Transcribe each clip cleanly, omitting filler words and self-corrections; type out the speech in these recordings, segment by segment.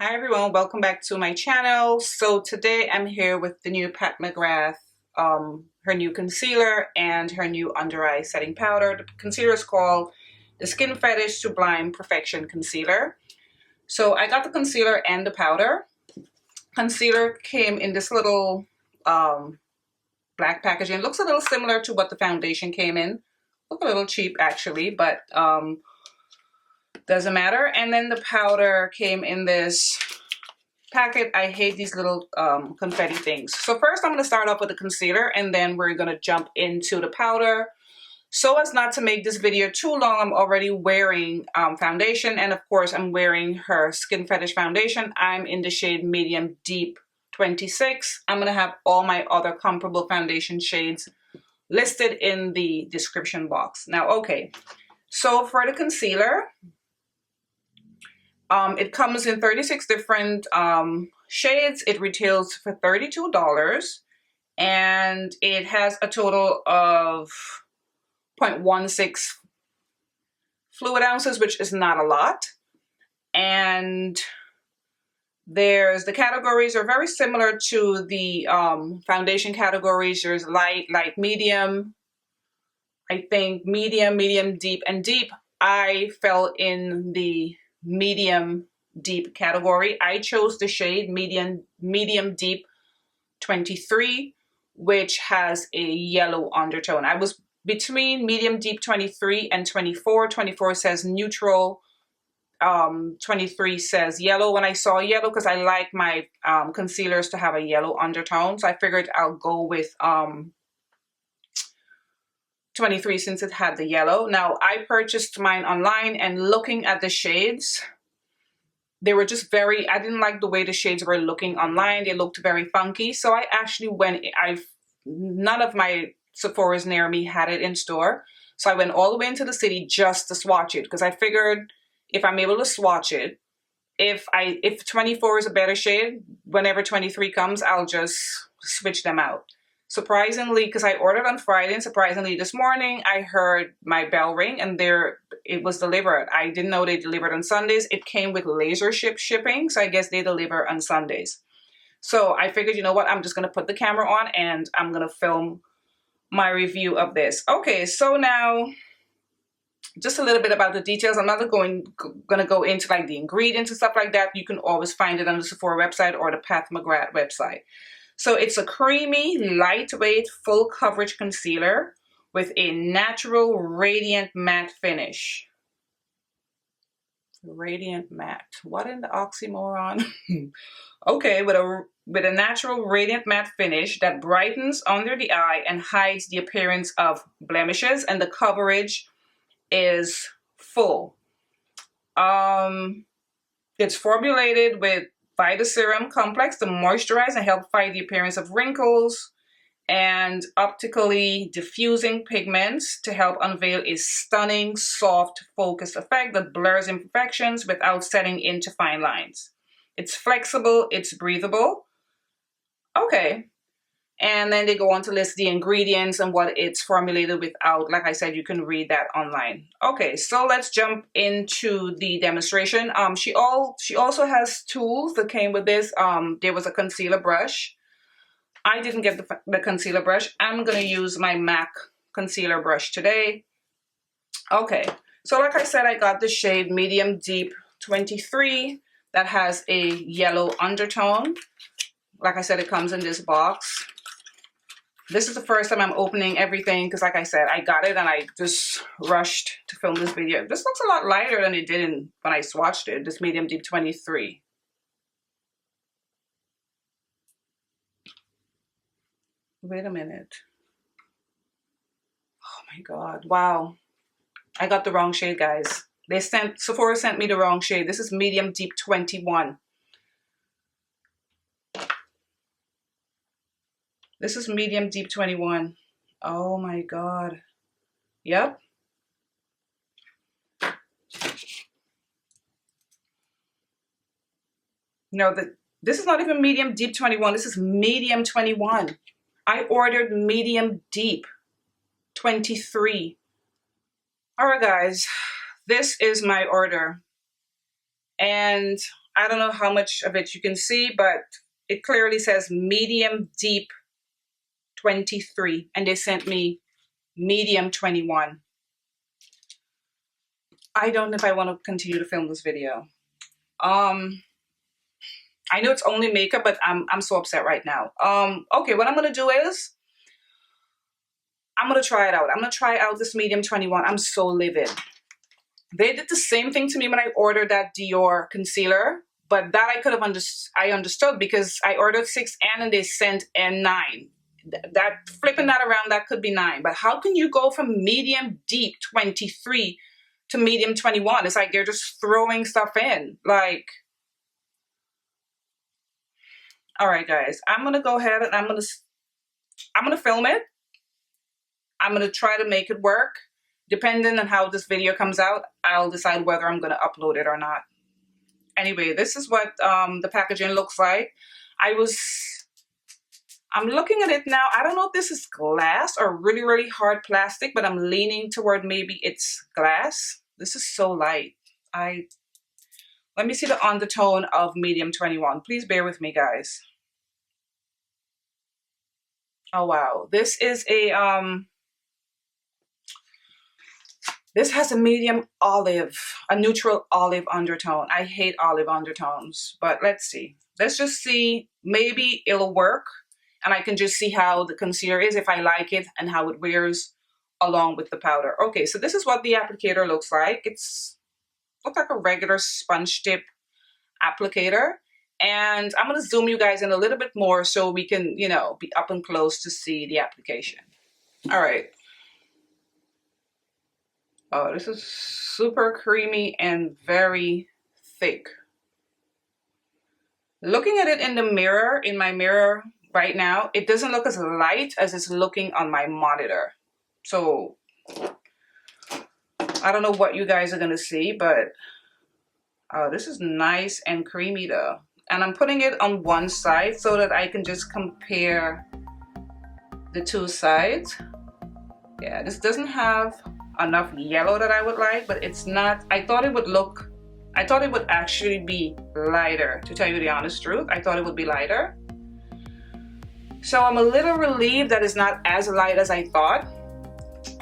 Hi everyone, welcome back to my channel. So today I'm here with the new Pat McGrath, her new concealer and her new under eye setting powder. The concealer is called the Skin Fetish Sublime Perfection Concealer. So I got the concealer and the powder. Concealer came in this little black packaging. It looks a little similar to what the foundation came in. Look a little cheap actually, but doesn't matter. And then the powder came in this packet. I hate these little confetti things. So first I'm going to start off with the concealer and then we're going to jump into the powder. So as not to make this video too long, I'm already wearing foundation, and of course I'm wearing her Skin Fetish foundation. I'm in the shade Medium Deep 26. I'm going to have all my other comparable foundation shades listed in the description box. Now, okay, so for the concealer, it comes in 36 different shades. It retails for $32 and it has a total of 0.16 fluid ounces, which is not a lot. And the categories are very similar to the foundation categories. There's light, light, medium, I think medium, medium, deep, and deep. I fell in the medium deep category. I chose the shade medium deep 23, which has a yellow undertone. I was between medium deep 23 and 24. 24 says neutral, 23 says yellow. When I saw yellow, because I like my concealers to have a yellow undertone, so I figured I'll go with 23 since it had the yellow. Now I purchased mine online, and looking at the shades, they were just very, I didn't like the way the shades were looking online. They looked very funky. So I actually went, none of my Sephora's near me had it in store. So I went all the way into the city just to swatch it, because I figured if I'm able to swatch it, if 24 is a better shade, whenever 23 comes, I'll just switch them out. Surprisingly, because I ordered on Friday, and surprisingly this morning I heard my bell ring and it was delivered. I didn't know they delivered on Sundays. It came with laser shipping, so I guess they deliver on Sundays. So I figured, you know what, I'm just going to put the camera on and I'm going to film my review of this. Okay, so now just a little bit about the details. I'm not going to go into like the ingredients and stuff like that. You can always find it on the Sephora website or the Pat McGrath website. So it's a creamy, lightweight, full coverage concealer with a natural radiant matte finish. Radiant matte. What in the oxymoron? Okay, with a natural radiant matte finish that brightens under the eye and hides the appearance of blemishes, and the coverage is full. It's formulated with Vita Serum Complex to moisturize and help fight the appearance of wrinkles, and optically diffusing pigments to help unveil a stunning, soft, focused effect that blurs imperfections without setting into fine lines. It's flexible, it's breathable. Okay. And then they go on to list the ingredients and what it's formulated without. Like I said, you can read that online. Okay, so let's jump into the demonstration. She also has tools that came with this. There was a concealer brush. I didn't get the concealer brush. I'm going to use my MAC concealer brush today. Okay, so like I said, I got the shade Medium Deep 23 that has a yellow undertone. Like I said, it comes in this box. This is the first time I'm opening everything because, like I said, I got it and I just rushed to film this video. This looks a lot lighter than it did when I swatched it, this Medium Deep 23. Wait a minute. Oh my God, wow. I got the wrong shade, guys. Sephora sent me the wrong shade. This is Medium Deep 21. This is Medium Deep 21. Oh my God. Yep. No, this is not even Medium Deep 21. This is Medium 21. I ordered Medium Deep 23. All right, guys. This is my order. And I don't know how much of it you can see, but it clearly says medium deep 23, and they sent me medium 21. I don't know if I want to continue to film this video. I know it's only makeup, but I'm so upset right now. Okay, what I'm gonna do is I'm gonna try it out. I'm gonna try out this medium 21. I'm so livid. They did the same thing to me when I ordered that Dior concealer, but that I could have understood because I ordered 6N and they sent N9. That flipping that around, that could be 9. But how can you go from medium deep 23 to medium 21? It's like they're just throwing stuff in. Like, all right, guys, I'm gonna go ahead and I'm gonna film it. I'm gonna try to make it work. Depending on how this video comes out, I'll decide whether I'm gonna upload it or not. Anyway, this is what the packaging looks like. I'm looking at it now. I don't know if this is glass or really, really hard plastic, but I'm leaning toward maybe it's glass. This is so light. Let me see the undertone of medium 21. Please bear with me, guys. Oh, wow. This is this has a medium olive, a neutral olive undertone. I hate olive undertones, but let's see. Let's just see. Maybe it'll work, and I can just see how the concealer is, if I like it, and how it wears along with the powder. Okay, so this is what the applicator looks like. Looks like a regular sponge tip applicator. And I'm going to zoom you guys in a little bit more so we can, you know, be up and close to see the application. All right. Oh, this is super creamy and very thick. Looking at it in the mirror, in my mirror right now, it doesn't look as light as it's looking on my monitor. So I don't know what you guys are going to see, but this is nice and creamy though. And I'm putting it on one side so that I can just compare the two sides. Yeah, this doesn't have enough yellow that I would like, but it's not. I thought it would actually be lighter, to tell you the honest truth. I thought it would be lighter. So I'm a little relieved that it's not as light as I thought.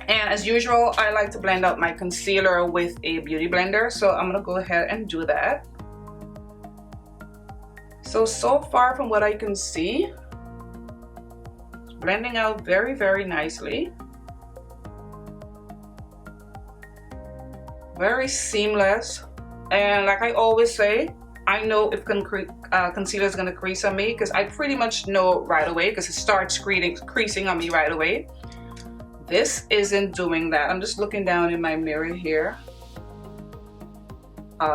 And as usual, I like to blend out my concealer with a beauty blender. So I'm gonna go ahead and do that. So far from what I can see, it's blending out very, very nicely. Very seamless. And like I always say, I know if concealer is going to crease on me because I pretty much know right away because it starts creasing on me right away. This isn't doing that. I'm just looking down in my mirror here.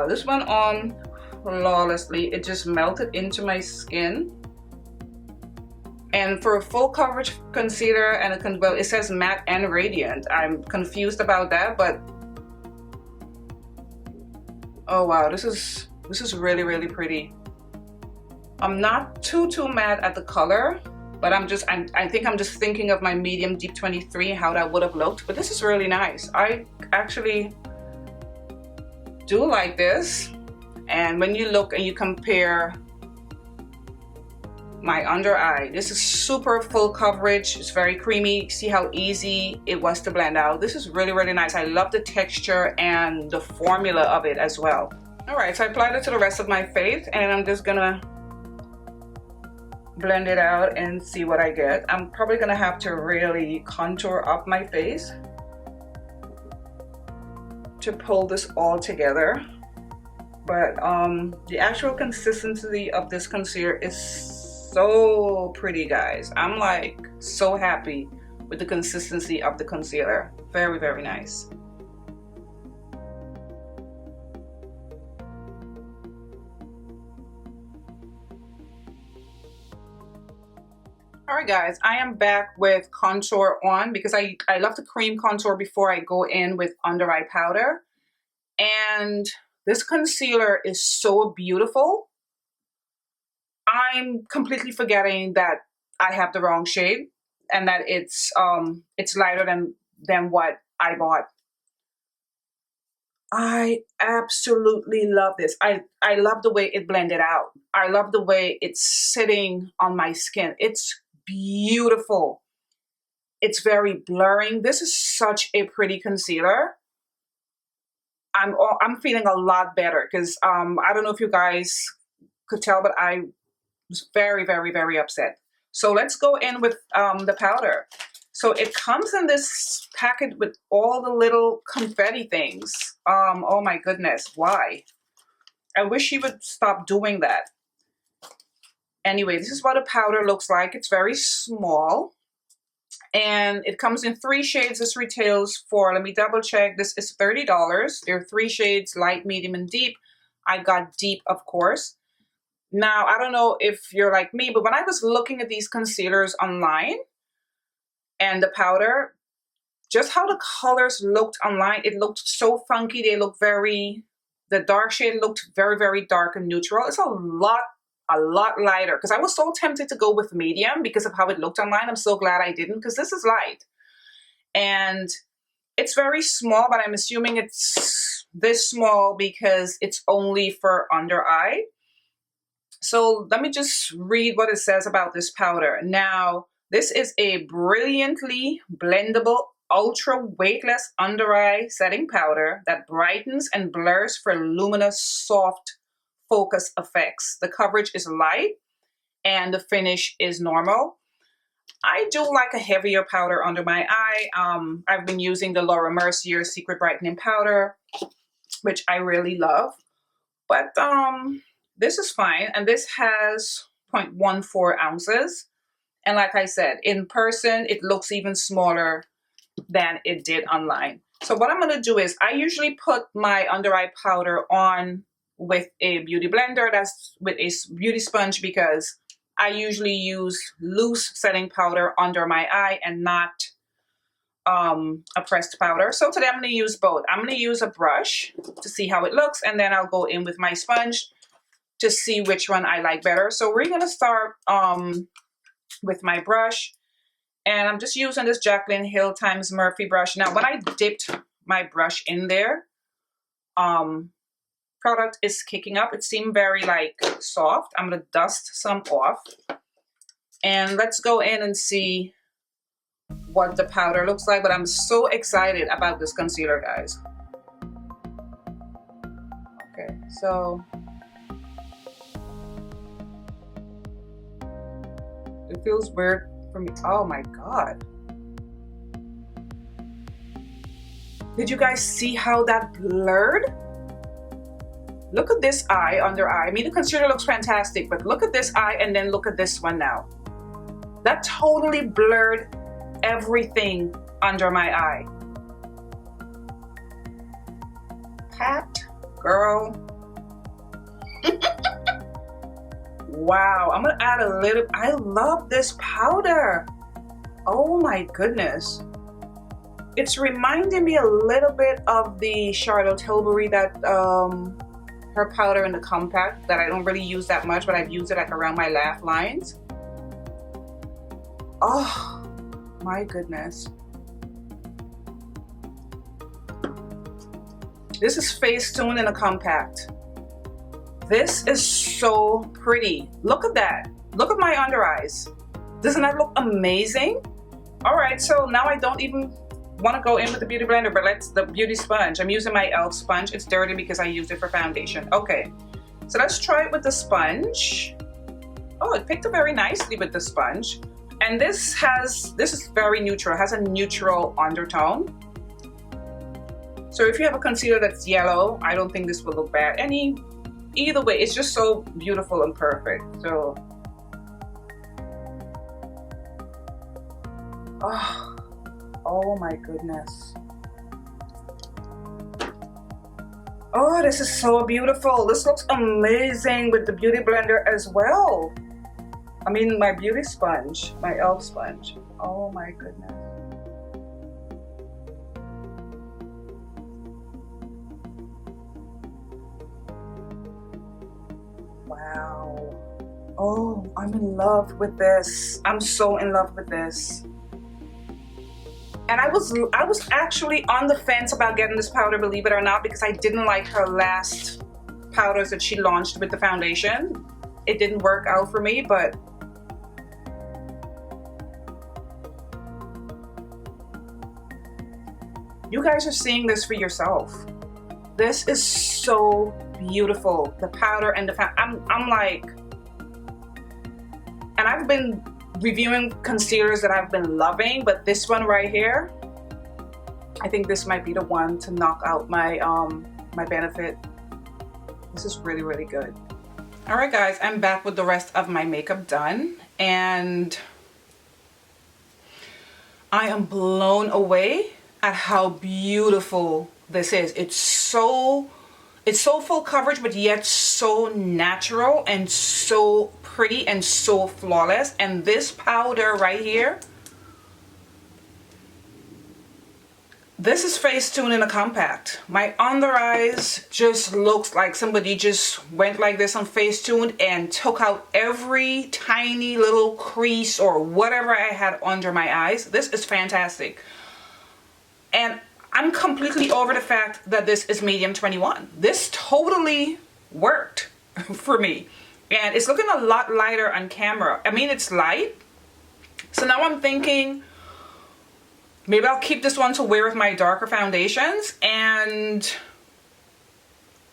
This went on flawlessly. It just melted into my skin. And for a full coverage concealer, and well, it says matte and radiant. I'm confused about that, but oh wow, this is really, really pretty. I'm not too mad at the color, but I think I'm just thinking of my medium deep 23, how that would have looked. But this is really nice. I actually do like this. And when you look and you compare my under eye, this is super full coverage. It's very creamy. See how easy it was to blend out. This is really, really nice. I love the texture and the formula of it as well. All right, so I applied it to the rest of my face, and I'm just gonna blend it out and see what I get. I'm probably gonna have to really contour up my face to pull this all together. But the actual consistency of this concealer is so pretty, guys. I'm like so happy with the consistency of the concealer. Very, very nice. All right, guys, I am back with contour on because I love to cream contour before I go in with under eye powder. And this concealer is so beautiful. I'm completely forgetting that I have the wrong shade and that it's lighter than what I bought. I absolutely love this. I love the way it blended out. I love the way it's sitting on my skin. It's beautiful. It's very blurring. This is such a pretty concealer. I'm feeling a lot better because I don't know if you guys could tell, but I was very, very, very upset. So let's go in with the powder. So it comes in this packet with all the little confetti things. Oh my goodness, why? I wish he would stop doing that. Anyway, this is what a powder looks like. It's very small. And it comes in 3 shades. This retails for, let me double check, this is $30. There are 3 shades, light, medium, and deep. I got deep, of course. Now, I don't know if you're like me, but when I was looking at these concealers online and the powder, just how the colors looked online, it looked so funky. They look the dark shade looked very, very dark and neutral. It's a lot lighter because I was so tempted to go with medium because of how it looked online. I'm so glad I didn't because this is light. And it's very small, but I'm assuming it's this small because it's only for under eye. So let me just read what it says about this powder. Now, this is a brilliantly blendable, ultra weightless under eye setting powder that brightens and blurs for luminous, soft focus effects. The coverage is light and the finish is normal. I do like a heavier powder under my eye. I've been using the Laura Mercier Secret Brightening Powder, which I really love. But this is fine, and this has 0.14 ounces. And like I said, in person, it looks even smaller than it did online. So what I'm going to do is I usually put my under eye powder on with a beauty blender, that's with a beauty sponge, because I usually use loose setting powder under my eye and not a pressed powder. So today I'm going to use both. I'm going to use a brush to see how it looks, and then I'll go in with my sponge to see which one I like better. So we're going to start with my brush, and I'm just using this Jaclyn Hill times Murphy brush. Now, when I dipped my brush in there, product is kicking up. It seemed very like soft. I'm going to dust some off, and let's go in and see what the powder looks like. But I'm so excited about this concealer, guys. Okay, so it feels weird for me. Oh my God. Did you guys see how that blurred? Look at this eye, under eye. I mean, the concealer looks fantastic, but look at this eye and then look at this one now. That totally blurred everything under my eye. Pat, girl. Wow, I'm gonna add a little. I love this powder. Oh my goodness. It's reminding me a little bit of the Charlotte Tilbury, that her powder in the compact that I don't really use that much, but I've used it like around my laugh lines. Oh my goodness. This is Facetune in a compact. This is so pretty. Look at that. Look at my under eyes. Doesn't that look amazing? All right, so now I don't even want to go in with the beauty blender, but let's the beauty sponge. I'm using my e.l.f. sponge. It's dirty because I used it for foundation. Okay, so let's try it with the sponge. Oh, it picked up very nicely with the sponge. And this is very neutral. It has a neutral undertone. So if you have a concealer that's yellow, I don't think this will look bad. Either way, it's just so beautiful and perfect. So, oh my goodness. Oh, this is so beautiful. This looks amazing with the beauty blender as well. I mean, my beauty sponge, my e.l.f. sponge. Oh my goodness. Wow. Oh, I'm in love with this. I'm so in love with this. And I was actually on the fence about getting this powder, believe it or not, because I didn't like her last powders that she launched with the foundation. It didn't work out for me, but you guys are seeing this for yourself. This is so beautiful. The powder and the I'm like, and I've been reviewing concealers that I've been loving, but this one right here, I think this might be the one to knock out my my Benefit. This is really, really good. All right, guys, I'm back with the rest of my makeup done, and I am blown away at how beautiful this is. It's so full coverage, but yet so natural and so pretty and so flawless. And this powder right here, this is Facetune in a compact. My under eyes just looks like somebody just went like this on Facetune and took out every tiny little crease or whatever I had under my eyes. This is fantastic. And I'm completely over the fact that this is medium 21. This totally worked for me. And it's looking a lot lighter on camera. I mean, it's light. So now I'm thinking maybe I'll keep this one to wear with my darker foundations. And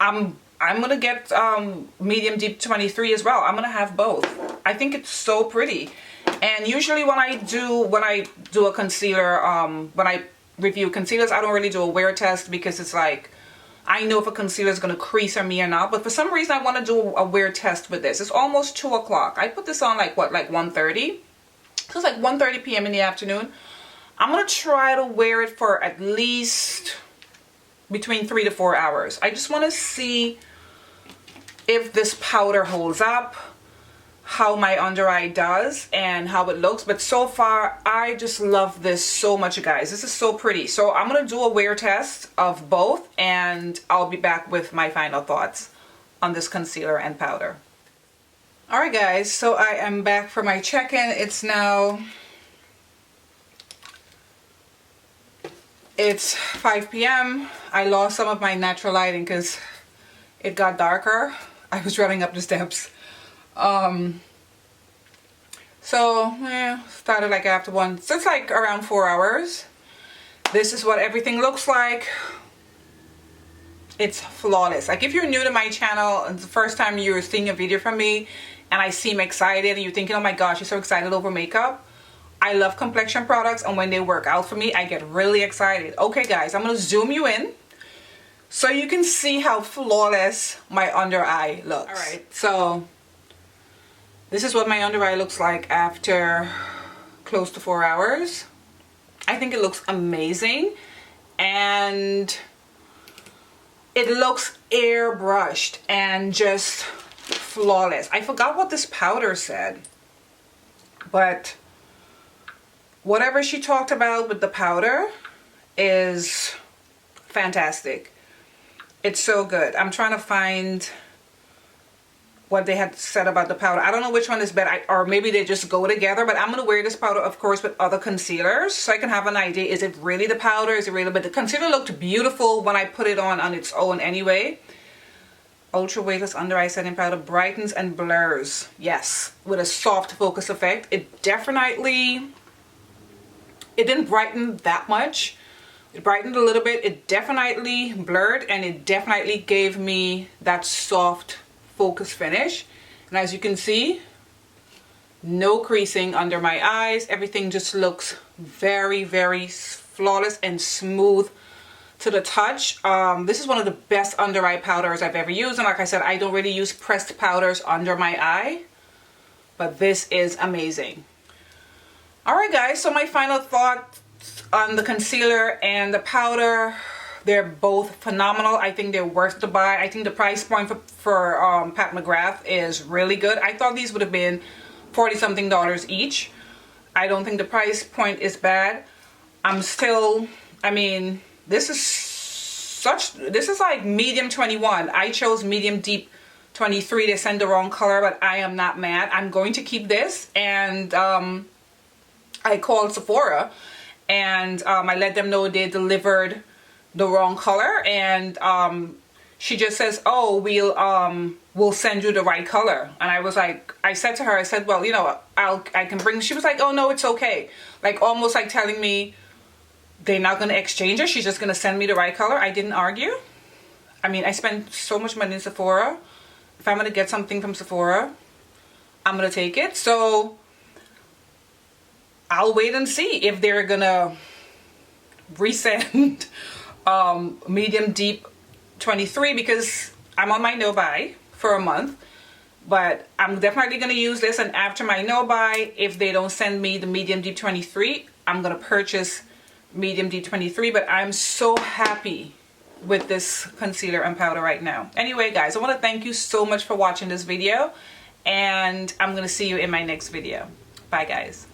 I'm gonna get medium deep 23 as well. I'm gonna have both. I think it's so pretty. And usually when I do a concealer, when I review concealers, I don't really do a wear test, because it's like, I know if a concealer is going to crease on me or not. But for some reason I want to do a wear test with this. It's almost 2 o'clock. I put this on like what, like 1:30? So it's like 1:30 p.m. in the afternoon. I'm going to try to wear it for at least between 3 to 4 hours. I just want to see if this powder holds up, how my under eye does, and how it looks. But so far I just love this so much, guys. This is so pretty. So I'm gonna do a wear test of both, and I'll be back with my final thoughts on this concealer and powder. All right, guys, so I am back for my check-in. It's 5 p.m. I lost some of my natural lighting because it got darker. I was running up the steps. Started like after 1, so it's like around 4 hours. This is what everything looks like. It's flawless. Like, if you're new to my channel and it's the first time you're seeing a video from me and I seem excited and you're thinking, oh my gosh, you're so excited over makeup. I love complexion products, and when they work out for me, I get really excited. Okay, guys, I'm gonna zoom you in so you can see how flawless my under eye looks. All right, so this is what my under eye looks like after close to 4 hours. I think it looks amazing, and it looks airbrushed and just flawless. I forgot what this powder said, but whatever she talked about with the powder is fantastic. It's so good. I'm trying to find what they had said about the powder. I don't know which one is better, or maybe they just go together, but I'm going to wear this powder, of course, with other concealers so I can have an idea. Is it really the powder? Is it really? But the concealer looked beautiful when I put it on its own anyway. Ultra Weightless Under Eye Setting Powder brightens and blurs. Yes, with a soft focus effect. It definitely, it didn't brighten that much. It brightened a little bit. It definitely blurred, and it definitely gave me that soft focus finish. And as you can see, no creasing under my eyes. Everything just looks very, very flawless and smooth to the touch. This is one of the best under eye powders I've ever used, and like I said, I don't really use pressed powders under my eye, but this is amazing. All right, guys, so my final thoughts on the concealer and the powder. They're both phenomenal. I think they're worth the buy. I think the price point for Pat McGrath is really good. I thought these would have been $40-something each. I don't think the price point is bad. I mean, this is like medium 21. I chose medium deep 23. They sent the wrong color, but I am not mad. I'm going to keep this, and I called Sephora and I let them know they delivered the wrong color, and she just says, oh, we'll send you the right color. And I was like, I said to her, I said, well, you know, I can bring. She was like, oh no, it's okay. Like almost like telling me they're not going to exchange it. She's just going to send me the right color. I didn't argue. I mean, I spent so much money in Sephora. If I'm going to get something from Sephora, I'm going to take it. So I'll wait and see if they're going to resend medium deep 23, because I'm on my no buy for a month. But I'm definitely going to use this, and after my no buy, if they don't send me the medium deep 23, I'm going to purchase medium deep 23. But I'm so happy with this concealer and powder right now. Anyway guys, I want to thank you so much for watching this video, and I'm going to see you in my next video. Bye guys.